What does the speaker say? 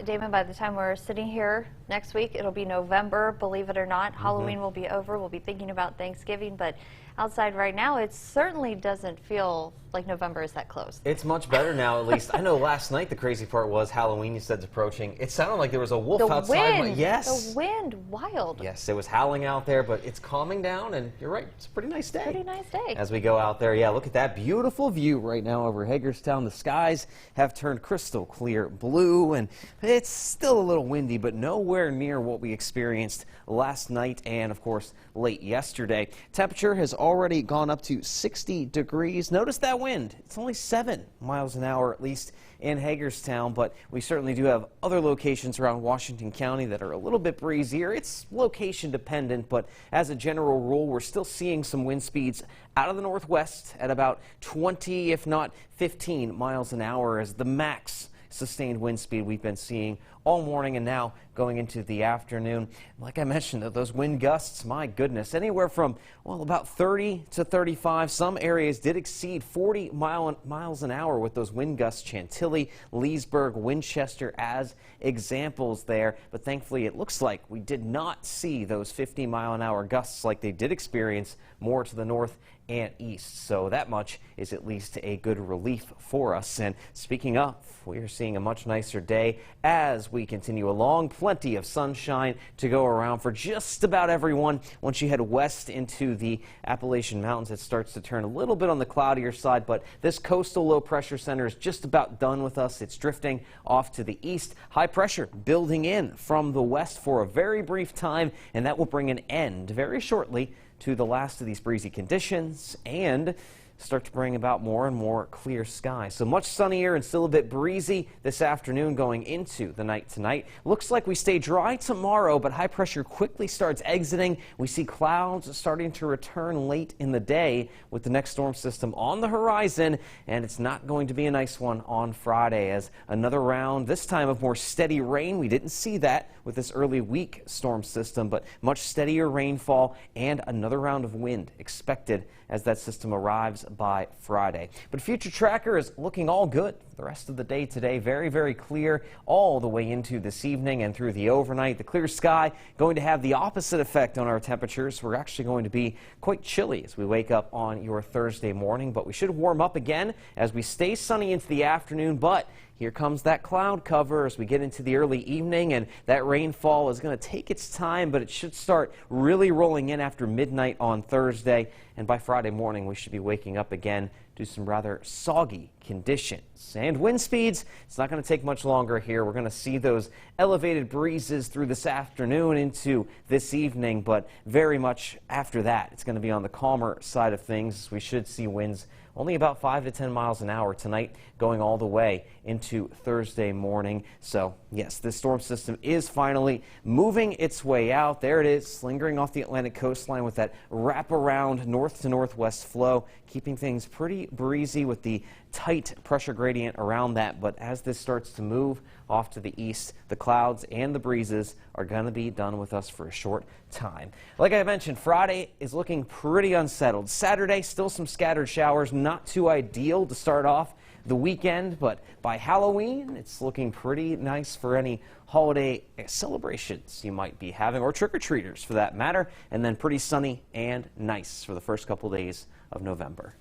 Damon, by the time we're sitting here next week, it'll be November, believe it or not. Halloween will be over. We'll be thinking about Thanksgiving, but outside right now, it certainly doesn't feel like November is that close. It's much better now, at least. I know last night the crazy part was Halloween, you said, is approaching. It sounded like there was a wolf outside. Wind, yes. the wind, wild. Yes, it was howling out there, but it's calming down, and you're right, it's a pretty nice day. Pretty nice day. As we go out there, yeah, look at that beautiful view right now over Hagerstown. The skies have turned crystal clear blue, and it's still a little windy, but nowhere near what we experienced last night and, of course, late yesterday. Temperature has already gone up to 60 degrees. Notice that wind. It's only 7 miles an hour, at least in Hagerstown, but we certainly do have other locations around Washington County that are a little bit breezier. It's location dependent, but as a general rule, we're still seeing some wind speeds out of the northwest at about 20, if not 15 miles an hour as the max sustained wind speed we've been seeing all morning and now going into the afternoon. Like I mentioned, those wind gusts, my goodness, anywhere from, well, about 30 to 35. Some areas did exceed 40 miles an hour with those wind gusts. Chantilly, Leesburg, Winchester as examples there. But thankfully, it looks like we did not see those 50-mile-an-hour gusts like they did experience more to the north and east. So that much is at least a good relief for us. And speaking of, we are seeing a much nicer day as we continue along. Plenty of sunshine to go around for just about everyone. Once you head west into the Appalachian Mountains, it starts to turn a little bit on the cloudier side, but this coastal low pressure center is just about done with us. It's drifting off to the east. High pressure building in from the west for a very brief time, and that will bring an end very shortly to the last of these breezy conditions and start to bring about more and more clear skies. So much sunnier and still a bit breezy this afternoon going into the night tonight. Looks like we stay dry tomorrow, but high pressure quickly starts exiting. We see clouds starting to return late in the day with the next storm system on the horizon, and it's not going to be a nice one on Friday as another round, this time of more steady rain. We didn't see that with this early week storm system, but much steadier rainfall and another round of wind expected as that system arrives by Friday. But Future Tracker is looking all good for the rest of the day today. Very, very clear all the way into this evening and through the overnight. The clear sky going to have the opposite effect on our temperatures. We're actually going to be quite chilly as we wake up on your Thursday morning, but we should warm up again as we stay sunny into the afternoon. But here comes that cloud cover as we get into the early evening, and that rainfall is going to take its time, but it should start really rolling in after midnight on Thursday. And by Friday morning, we should be waking up again to some rather soggy conditions. And wind speeds, it's not going to take much longer here. We're going to see those elevated breezes through this afternoon into this evening, but very much after that, it's going to be on the calmer side of things. We should see winds only about 5 to 10 miles an hour tonight, going all the way into Thursday morning. So, yes, this storm system is finally moving its way out. There it is, lingering off the Atlantic coastline with that wraparound north to northwest flow, keeping things pretty breezy with the tight pressure gradient around that. But as this starts to move off to the east, the clouds and the breezes are going to be done with us for a short time. Like I mentioned, Friday is looking pretty unsettled. Saturday, still some scattered showers, not too ideal to start off the weekend, but by Halloween, it's looking pretty nice for any holiday celebrations you might be having, or trick-or-treaters for that matter, and then pretty sunny and nice for the first couple days of November.